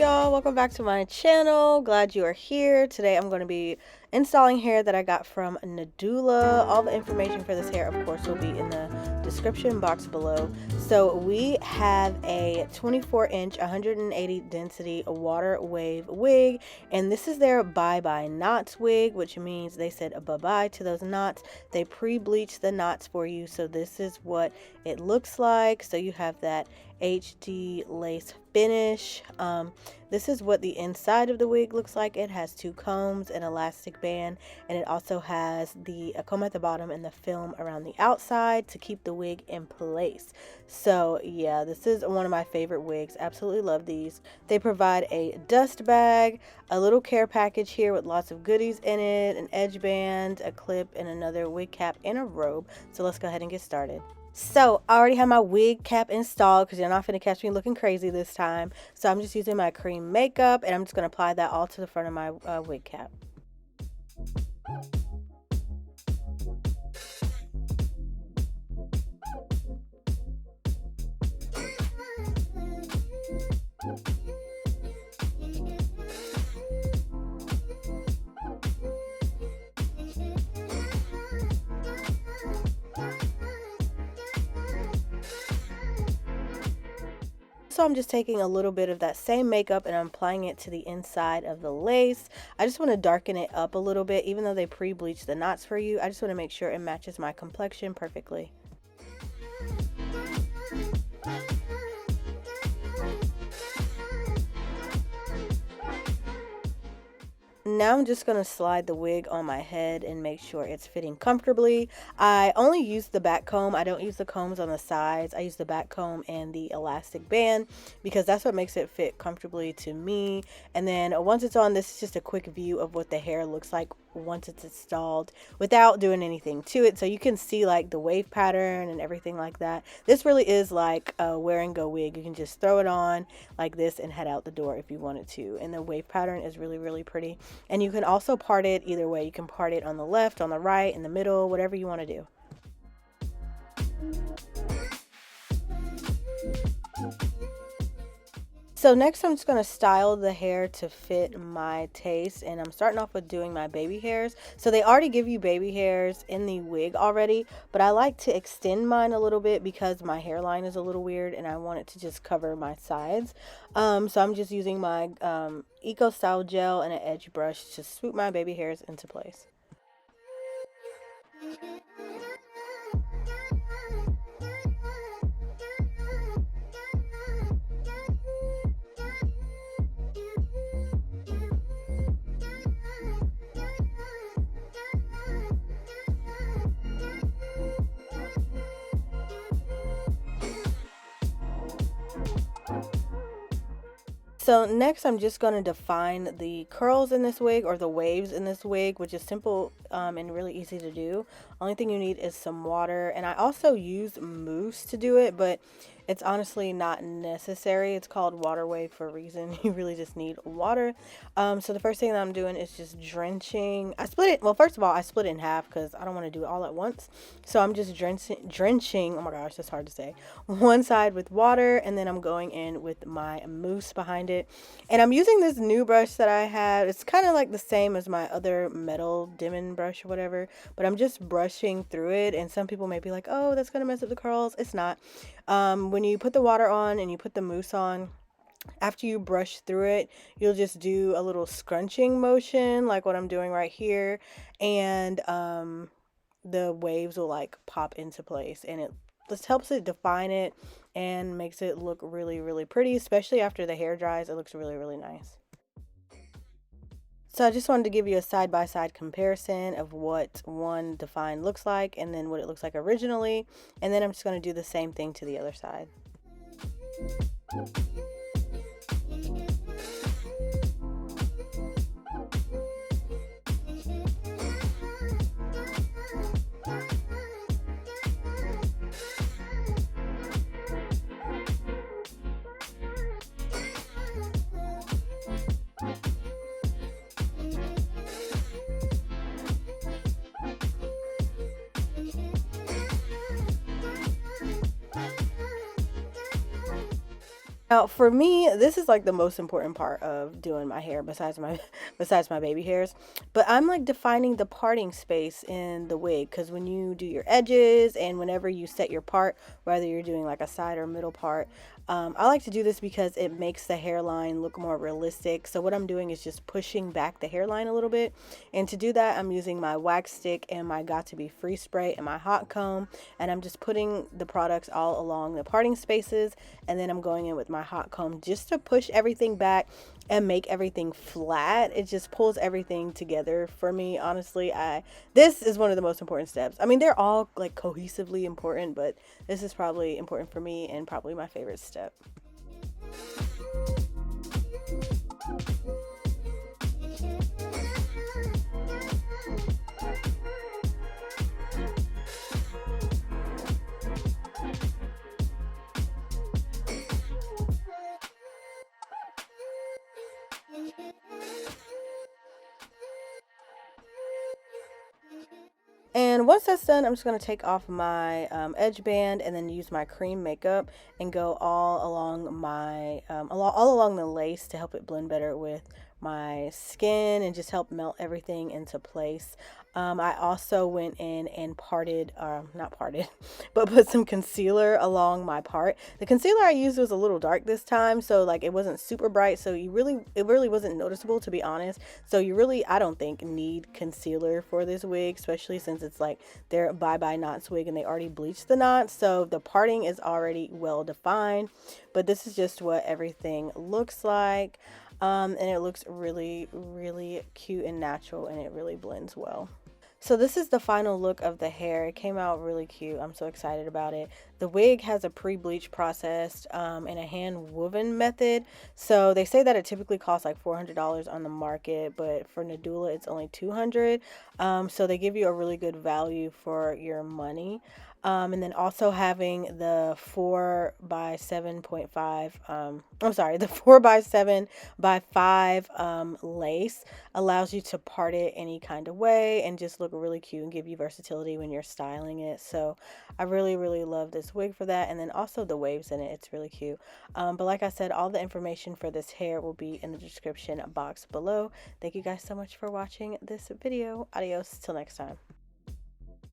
y'all, welcome back to my channel. Glad you are here. Today I'm going to be installing hair that I got from Nadula. All the information for this hair, of course, will be in the description box below. So we have a 24-inch 180 density water wave wig, and this is their bye-bye knots wig, which means they said bye-bye to those knots. They pre-bleached the knots for you, so this is what it looks like. So you have that HD lace finish. This is what the inside of the wig looks like. It has two combs, an elastic band, and it also has a comb at the bottom and the film around the outside to keep the wig in place. So yeah, this is one of my favorite wigs. Absolutely love these. They provide a dust bag, a little care package here with lots of goodies in it, an edge band, a clip, and another wig cap and a robe. So let's go ahead and get started. So I already have my wig cap installed because you're not going to catch me looking crazy this time. So I'm just using my cream makeup, and I'm just going to apply that all to the front of my wig cap. So I'm just taking a little bit of that same makeup and I'm applying it to the inside of the lace. I just want to darken it up a little bit. Even though they pre-bleached the knots for you, I just want to make sure it matches my complexion perfectly. Now I'm just going to slide the wig on my head and make sure it's fitting comfortably. I only use the back comb. I don't use the combs on the sides. I use the back comb and the elastic band because that's what makes it fit comfortably to me. And then once it's on, this is just a quick view of what the hair looks like once it's installed without doing anything to it. So you can see like the wave pattern and everything like that. This really is like a wear and go wig. You can just throw it on like this and head out the door if you wanted to. And the wave pattern is really, really pretty. And you can also part it either way. You can part it on the left, on the right, in the middle, whatever you want to do. So next I'm just going to style the hair to fit my taste, and I'm starting off with doing my baby hairs. So they already give you baby hairs in the wig already, but I like to extend mine a little bit because my hairline is a little weird and I want it to just cover my sides. So I'm just using my Eco Style gel and an edge brush to swoop my baby hairs into place. So next I'm just going to define the curls in this wig, or the waves in this wig, which is simple and really easy to do. Only thing you need is some water, and I also use mousse to do it, but it's honestly not necessary. It's called water wave for a reason. You really just need water. So the first thing that I'm doing is just drenching. I split it, well, first of all, I split it in half because I don't want to do it all at once. So I'm just drenching, oh my gosh, that's hard to say, one side with water, and then I'm going in with my mousse behind it. And I'm using this new brush that I have. It's kind of like the same as my other metal dimming brush or whatever, but I'm just brushing through it. And some people may be like, oh, that's going to mess up the curls. It's not. When you put the water on and you put the mousse on, after you brush through it, you'll just do a little scrunching motion like what I'm doing right here, and the waves will like pop into place, and it just helps it define it and makes it look really, really pretty, especially after the hair dries. It looks really, really nice. So I just wanted to give you a side-by-side comparison of what one defined looks like and then what it looks like originally. And then I'm just going to do the same thing to the other side. Now, for me, this is like the most important part of doing my hair besides my besides my baby hairs. But I'm like defining the parting space in the wig, because when you do your edges and whenever you set your part, whether you're doing like a side or middle part, I like to do this because it makes the hairline look more realistic. So what I'm doing is just pushing back the hairline a little bit. And to do that, I'm using my wax stick and my Got to Be Free spray and my hot comb. And I'm just putting the products all along the parting spaces. And then I'm going in with my hot comb just to push everything back and make everything flat. It just pulls everything together for me. Honestly, this is one of the most important steps. I mean, they're all like cohesively important, but this is probably important for me and probably my favorite step. And once that's done, I'm just going to take off my edge band and then use my cream makeup and go all along my all along the lace to help it blend better with my skin and just help melt everything into place. I also went in and parted, not parted, but put some concealer along my part. The concealer I used was a little dark this time, so like it wasn't super bright, so it really wasn't noticeable, to be honest. So you really, I don't think, need concealer for this wig, especially since it's like their Bye Bye Knots wig and they already bleached the knots, so the parting is already well defined. But this is just what everything looks like. And it looks really, really cute and natural, and it really blends well. So this is the final look of the hair. It came out really cute. I'm so excited about it. The wig has a pre-bleach process and a hand woven method. So they say that it typically costs like $400 on the market, but for Nadula it's only $200. So they give you a really good value for your money. And then also having the 4 by 7.5, I'm sorry, the 4 by 7 by 5 lace allows you to part it any kind of way and just look really cute and give you versatility when you're styling it. So I really, really love this wig for that. And then also the waves in it, it's really cute. But like I said, all the information for this hair will be in the description box below. Thank you guys so much for watching this video. Adios, till next time.